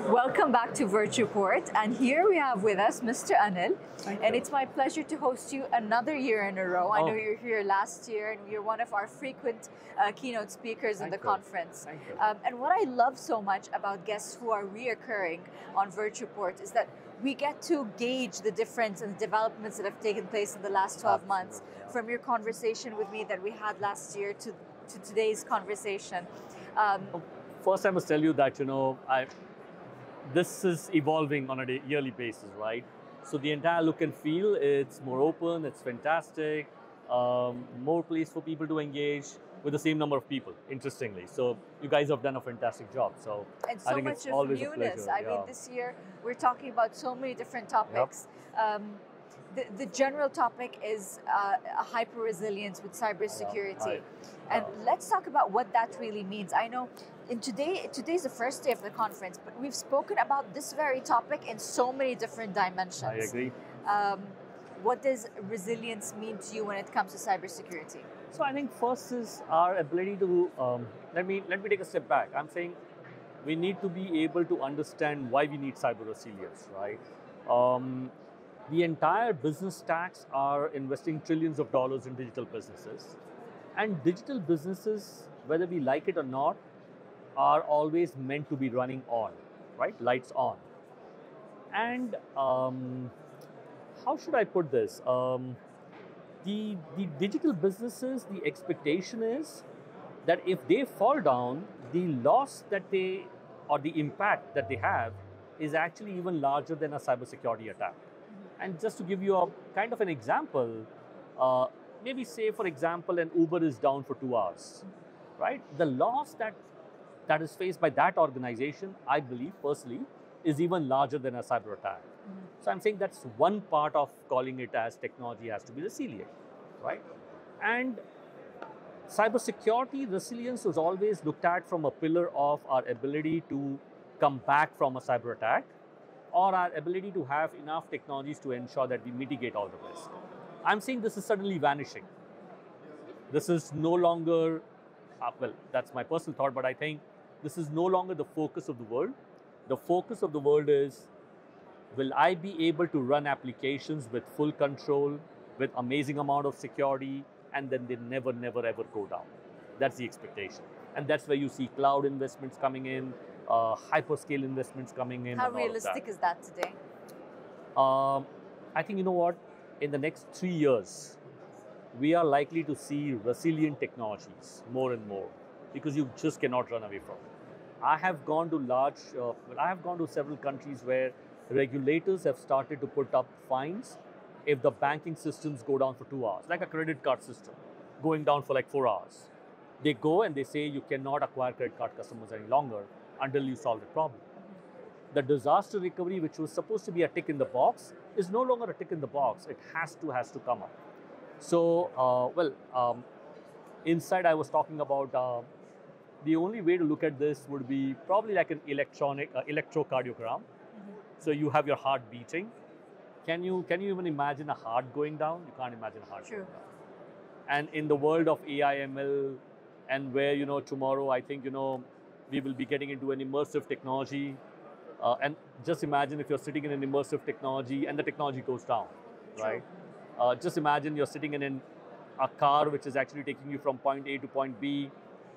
Welcome back to VirtuPort, and here we have with us Mr. Anil. And it's my pleasure to host you another year in a row. I know you were here last year, and you're one of our frequent keynote speakers in the conference. Thank you. And what I love so much about guests who are reoccurring on VirtuPort is that we get to gauge the difference and developments that have taken place in the last 12 months, from your conversation with me that we had last year to today's conversation. First, I must tell you that, this is evolving on a yearly basis, right? So the entire look and feel, it's more open, it's fantastic, more place for people to engage with the same number of people, interestingly. So you guys have done a fantastic job. So and so I think much it's of always newness. a pleasure. I mean, this year we're talking about so many different topics. The general topic is hyper-resilience with cybersecurity. And let's talk about what that really means. I know today's the first day of the conference, but we've spoken about this very topic in so many different dimensions. I agree. What does resilience mean to you when it comes to cybersecurity? So I think first is our ability to, let me take a step back. I'm saying we need to be able to understand why we need cyber resilience, right? The entire business stacks are investing trillions of dollars in digital businesses. And digital businesses, whether we like it or not, are always meant to be running on, right? Lights on. And how should I put this? The digital businesses, the expectation is that if they fall down, the loss that they, or the impact that they have is actually even larger than a cybersecurity attack. And just to give you a kind of an example, maybe say, for example, an Uber is down for 2 hours, right? The loss that is faced by that organization, I believe personally, is even larger than a cyber attack. So I'm saying that's one part of calling it as technology has to be resilient, right? And cybersecurity resilience was always looked at from a pillar of our ability to come back from a cyber attack, or our ability to have enough technologies to ensure that we mitigate all the risk. I'm saying this is suddenly vanishing. This is no longer, well, that's my personal thought, but I think this is no longer the focus of the world. The focus of the world is, will I be able to run applications with full control, with amazing amount of security, and then they never, ever go down. That's the expectation. And that's where you see cloud investments coming in, hyperscale investments coming in. How realistic is that today? I think, you know what, in the next 3 years, we are likely to see resilient technologies more and more, because you just cannot run away from it. I have gone to several countries where regulators have started to put up fines if the banking systems go down for 2 hours, like a credit card system going down for like 4 hours. They go and they say you cannot acquire credit card customers any longer until you solve the problem. The disaster recovery, which was supposed to be a tick in the box, is no longer a tick in the box. It has to come up. So, inside I was talking about the only way to look at this would be probably like an electrocardiogram. So you have your heart beating. Can you even imagine a heart going down? You can't imagine a heart going down. And in the world of AI, ML, and where, tomorrow I think, we will be getting into an immersive technology. And just imagine if you're sitting in an immersive technology and the technology goes down, right? Just imagine you're sitting in a car which is actually taking you from point A to point B,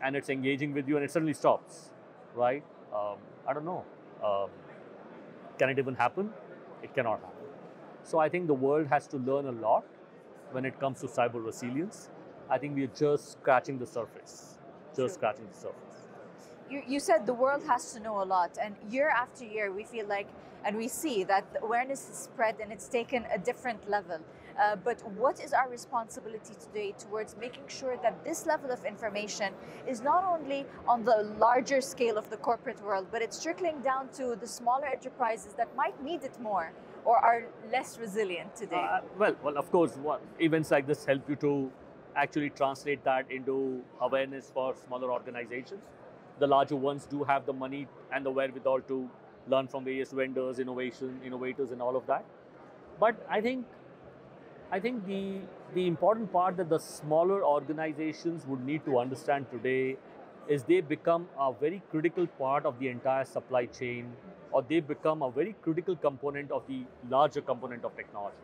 and it's engaging with you and it suddenly stops, right? I don't know. Can it even happen? It cannot happen. So I think the world has to learn a lot when it comes to cyber resilience. I think we're just scratching the surface, scratching the surface. You said the world has to know a lot, and year after year we feel like, and we see that the awareness is spread and it's taken a different level. But what is our responsibility today towards making sure that this level of information is not only on the larger scale of the corporate world, but it's trickling down to the smaller enterprises that might need it more or are less resilient today? Well, of course, events like this help you to actually translate that into awareness for smaller organizations. The larger ones do have the money and the wherewithal to learn from various vendors, innovators, and all of that. But I think the important part that the smaller organizations would need to understand today is they become a very critical part of the entire supply chain or they become a very critical component of the larger component of technology.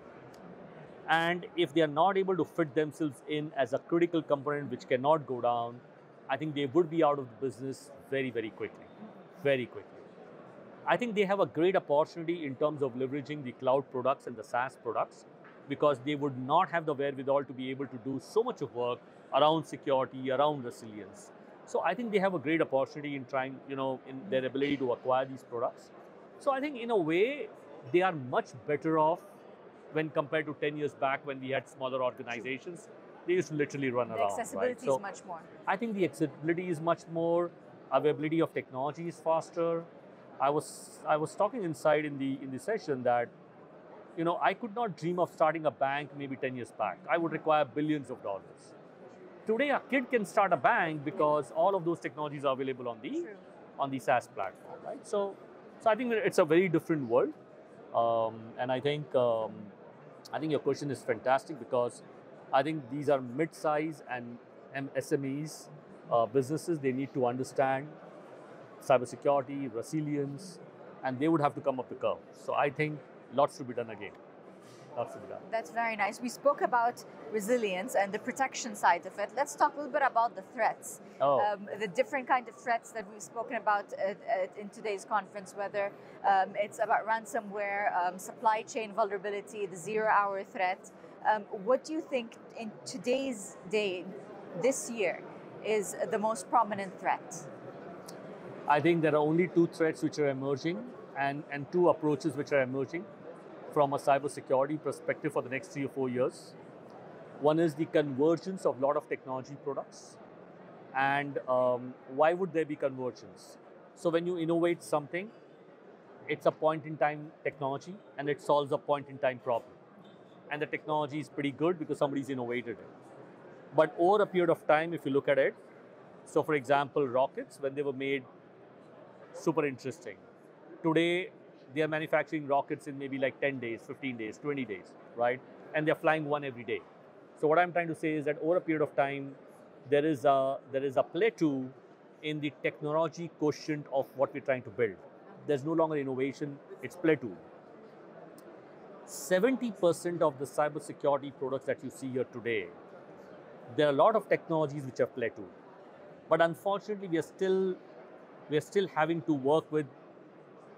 And if they are not able to fit themselves in as a critical component which cannot go down, I think they would be out of the business very, very quickly. Very quickly. I think they have a great opportunity in terms of leveraging the cloud products and the SaaS products, because they would not have the wherewithal to be able to do so much of work around security, around resilience. So I think they have a great opportunity in trying, in their ability to acquire these products. So I think in a way, they are much better off when compared to 10 years back when we had smaller organizations. They used to literally run around. The accessibility right? is much more. I think the accessibility is much more, availability of technology is faster. I was talking inside in the session that, I could not dream of starting a bank maybe 10 years back. I would require billions of dollars. Today, a kid can start a bank because all of those technologies are available on the SaaS platform, right? So I think it's a very different world, and I think your question is fantastic, because I think these are mid-size and SMEs businesses. They need to understand cybersecurity, resilience, and they would have to come up the curve. So I think lots to be done again. Lots to be done. That's very nice. We spoke about resilience and the protection side of it. Let's talk a little bit about the threats. The different kind of threats that we've spoken about in today's conference, whether it's about ransomware, supply chain vulnerability, the zero-hour threat. What do you think in today's day, this year, is the most prominent threat? I think there are only two threats which are emerging, and two approaches which are emerging from a cybersecurity perspective for the next 3 or 4 years. One is the convergence of a lot of technology products. And why would there be convergence? So when you innovate something, it's a point-in-time technology, and it solves a point-in-time problem. And the technology is pretty good because somebody's innovated it. But over a period of time, if you look at it, so for example, rockets, when they were made, super interesting. Today, they are manufacturing rockets in maybe like 10 days, 15 days, 20 days, right? And they're flying one every day. So what I'm trying to say is that over a period of time, there is a plateau in the technology quotient of what we're trying to build. There's no longer innovation, it's plateau. 70% of the cybersecurity products that you see here today, there are a lot of technologies which have plateaued. But unfortunately, we are still having to work with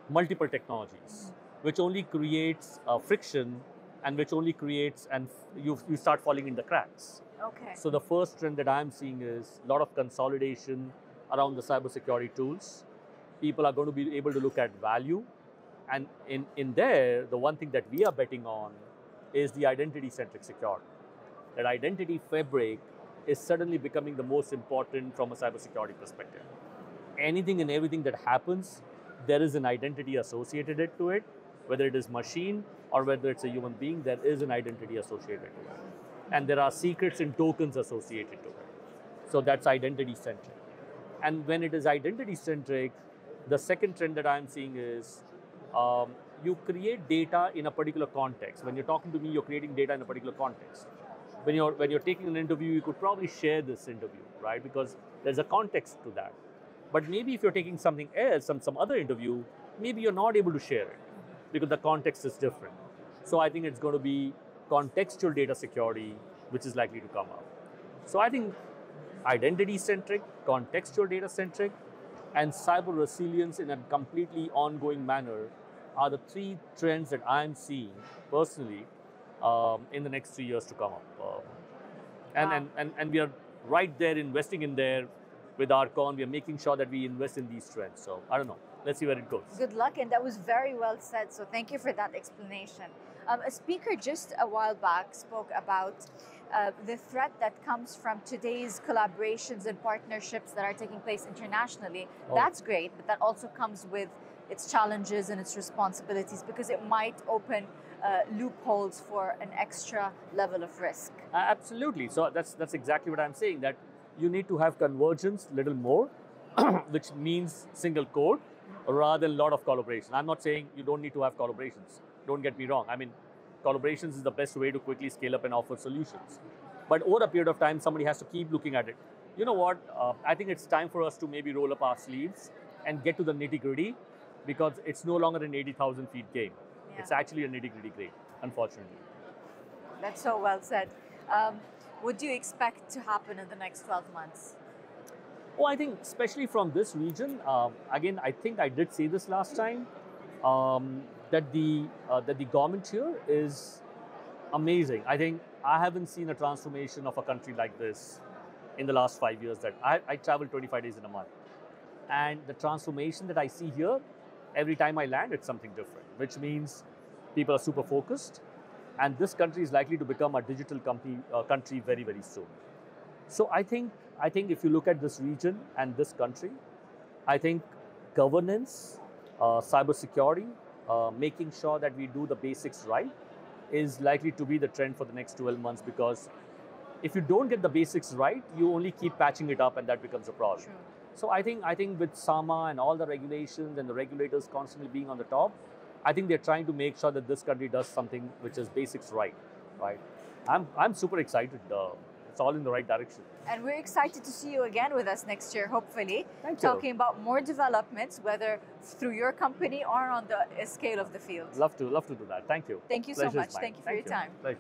multiple technologies, which only creates friction, and which only creates, and you start falling in the cracks. Okay. So the first trend that I'm seeing is a lot of consolidation around the cybersecurity tools. People are going to be able to look at value, and in there, the one thing that we are betting on is the identity-centric security. That identity fabric is suddenly becoming the most important from a cybersecurity perspective. Anything and everything that happens, there is an identity associated to it, whether it is machine or whether it's a human being, there is an identity associated to it. And there are secrets and tokens associated to it. So that's identity-centric. And when it is identity-centric, the second trend that I'm seeing is you create data in a particular context. When you're talking to me, you're creating data in a particular context. When you're taking an interview, you could probably share this interview, right? Because there's a context to that. But maybe if you're taking something else, some other interview, maybe you're not able to share it because the context is different. So I think it's going to be contextual data security, which is likely to come up. So I think identity-centric, contextual data-centric, and cyber resilience in a completely ongoing manner are the three trends that I'm seeing personally in the next 3 years to come up. And we are right there investing in there with ARCON. We are making sure that we invest in these trends. So I don't know. Let's see where it goes. Good luck, and that was very well said. So thank you for that explanation. A speaker just a while back spoke about the threat that comes from today's collaborations and partnerships that are taking place internationally. Oh. That's great, but that also comes with its challenges and its responsibilities, because it might open loopholes for an extra level of risk. Absolutely. So that's exactly what I'm saying, that you need to have convergence a little more, which means single code rather than a lot of collaboration. I'm not saying you don't need to have collaborations. Don't get me wrong. I mean, collaborations is the best way to quickly scale up and offer solutions. But over a period of time, somebody has to keep looking at it. You know what? I think it's time for us to maybe roll up our sleeves and get to the nitty-gritty because it's no longer an 80,000 feet game. Yeah. It's actually a nitty-gritty game, unfortunately. That's so well said. What do you expect to happen in the next 12 months? Oh, I think especially from this region, again, I think I did say this last time, that the government here is amazing. I think I haven't seen a transformation of a country like this in the last 5 years. That I travel 25 days in a month, and the transformation that I see here, every time I land, it's something different. Which means people are super focused, and this country is likely to become a digital country very, very soon. So I think if you look at this region and this country, I think governance, cybersecurity, making sure that we do the basics right is likely to be the trend for the next 12 months, because if you don't get the basics right, you only keep patching it up and that becomes a problem. True. So I think with SAMA and all the regulations and the regulators constantly being on the top, I think they're trying to make sure that this country does something which is basics right. I'm super excited. It's all in the right direction. And we're excited to see you again with us next year, hopefully. Thank you. Talking about more developments, whether through your company or on the scale of the field. Love to do that. Thank you. Thank you so Pleasure's much. mine. Thank you for your time. Pleasure.